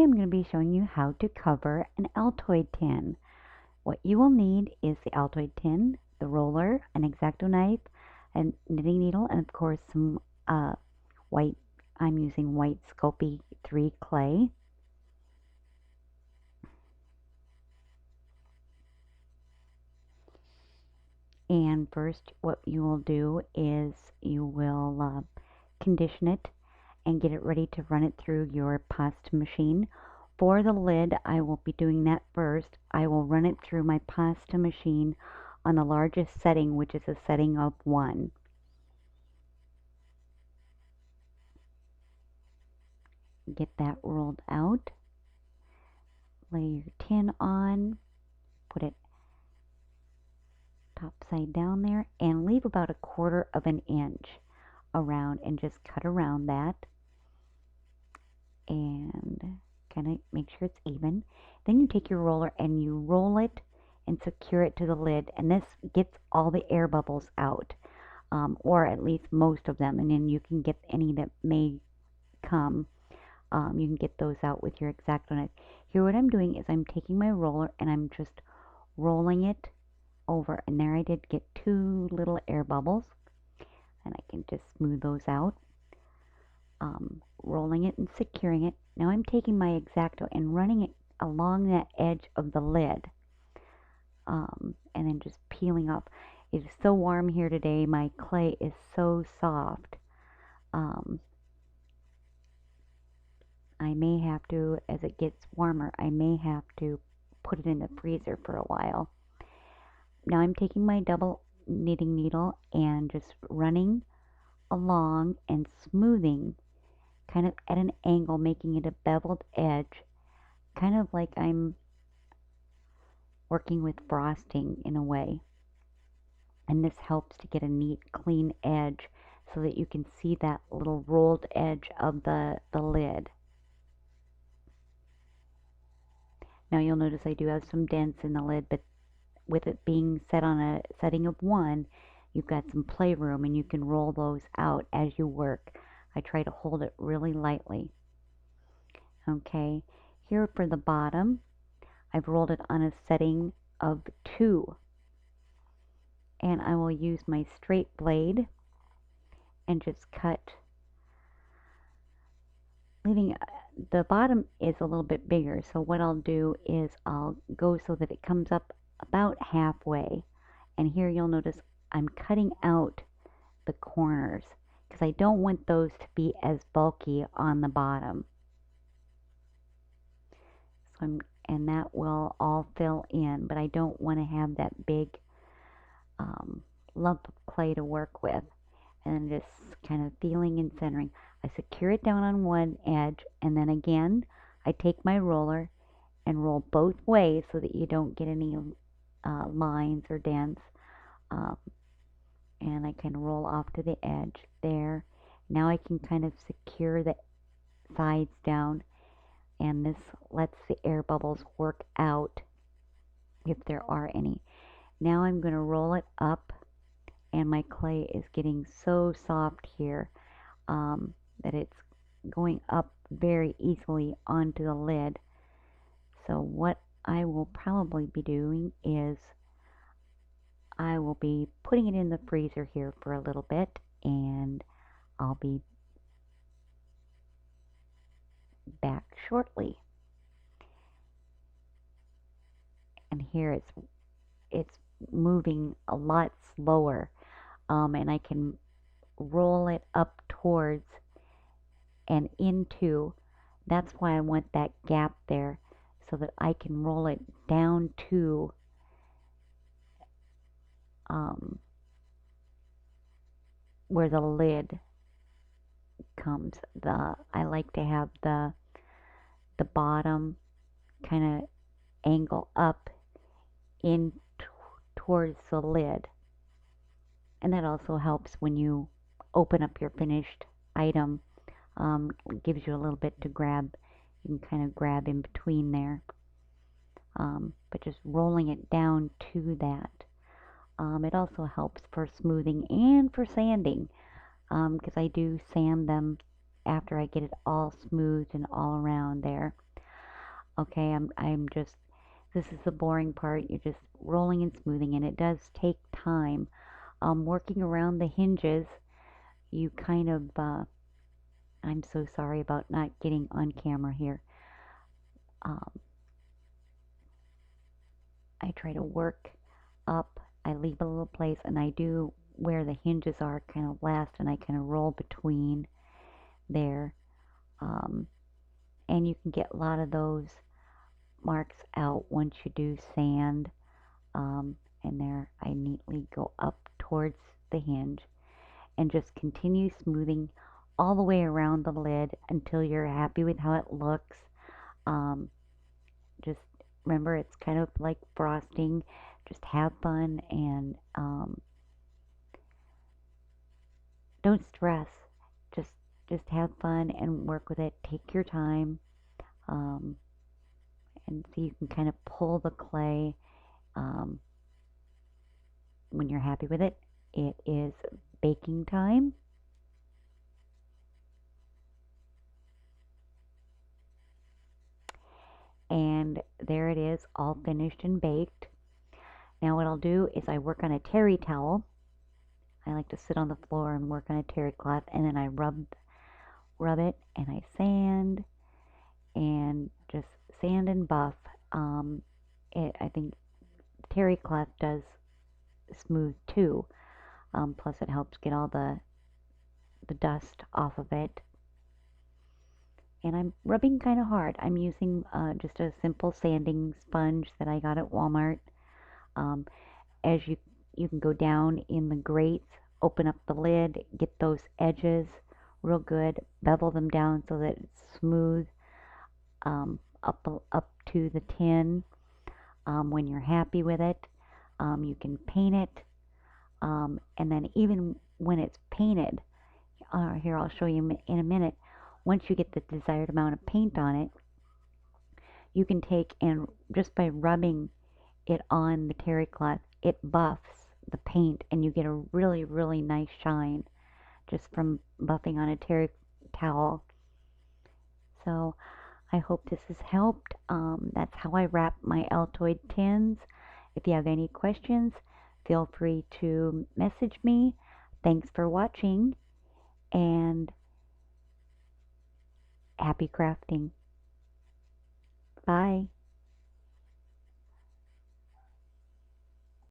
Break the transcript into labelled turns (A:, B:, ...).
A: I'm going to be showing you how to cover an Altoid tin. What you will need is the Altoid tin, the roller, an X-Acto knife, a knitting needle, and of course some white, I'm using white Sculpey 3 clay. And first what you will do is you will condition it and get it ready to run it through your pasta machine. For the lid, I will be doing that first. I will run it through my pasta machine on the largest setting, which is a setting of 1. Get that rolled out. Lay your tin on. Put it top side down there and leave about 1/4 of an inch around and just cut around that. And kind of make sure it's even. Then you take your roller and you roll it and secure it to the lid, and this gets all the air bubbles out, or at least most of them, and then you can get any that may come. You can get those out with your X-Acto knife. Here what I'm doing is I'm taking my roller and I'm just rolling it over, and there I did get 2 little air bubbles, and I can just smooth those out. Rolling it and securing it. Now I'm taking my X-Acto and running it along that edge of the lid, and then just peeling off. It is so warm here today. My clay is so soft. I may have to, as it gets warmer, I may have to put it in the freezer for a while. Now I'm taking my double knitting needle and just running along and smoothing kind of at an angle, making it a beveled edge, kind of like I'm working with frosting in a way. And this helps to get a neat, clean edge so that you can see that little rolled edge of the lid. Now you'll notice I do have some dents in the lid, but with it being set on a setting of 1, you've got some playroom and you can roll those out as you work. I try to hold it really lightly. Okay, here for the bottom, I've rolled it on a setting of 2. And I will use my straight blade and just cut, leaving the bottom is a little bit bigger. So what I'll do is I'll go so that it comes up about halfway. And here you'll notice I'm cutting out the corners because I don't want those to be as bulky on the bottom. So and that will all fill in, but I don't want to have that big lump of clay to work with. And just kind of feeling and centering. I secure it down on one edge, and then again I take my roller and roll both ways so that you don't get any lines or dents. And I can roll off to the edge there. Now I can kind of secure the sides down, and this lets the air bubbles work out if there are any. Now I'm going to roll it up, and my clay is getting so soft here that it's going up very easily onto the lid. So what I will probably be doing is I will be putting it in the freezer here for a little bit, and I'll be back shortly. And here it's moving a lot slower, and I can roll it up towards and into. That's why I want that gap there, so that I can roll it down to where the lid comes. I like to have the bottom kind of angle up in towards the lid, and that also helps when you open up your finished item. Gives you a little bit to grab. You can kind of grab in between there, but just rolling it down to that. It also helps for smoothing and for sanding, because I do sand them after I get it all smoothed and all around there. Okay, I'm just, this is the boring part. You're just rolling and smoothing, and it does take time. Working around the hinges, you kind of, I'm so sorry about not getting on camera here. Um, I try to work up, I leave a little place, and I do where the hinges are kind of last, and I kind of roll between there. Um, and you can get a lot of those marks out once you do sand. And there I neatly go up towards the hinge and just continue smoothing all the way around the lid until you're happy with how it looks. Um, just remember, it's kind of like frosting. Just have fun, and don't stress. Just just have fun and work with it. Take your time, um, and so you can kind of pull the clay um, when you're happy with it. It is baking time. And there it is, all finished and baked. Now what I'll do is I work on a terry towel. I like to sit on the floor and work on a terry cloth, and then I rub it, and I sand and just sand and buff. I think terry cloth does smooth too. Plus it helps get all the dust off of it. And I'm rubbing kind of hard. I'm using just a simple sanding sponge that I got at Walmart. Um, as you can go down in the grates, open up the lid, get those edges real good, bevel them down so that it's smooth up to the tin. When you're happy with it, you can paint it, and then even when it's painted, here I'll show you in a minute. Once you get the desired amount of paint on it, you can take and just by rubbing it on the terry cloth, it buffs the paint, and you get a really, really nice shine just from buffing on a terry towel. So I hope this has helped. That's how I wrap my Altoid tins. If you have any questions, feel free to message me. Thanks for watching, and happy crafting. Bye.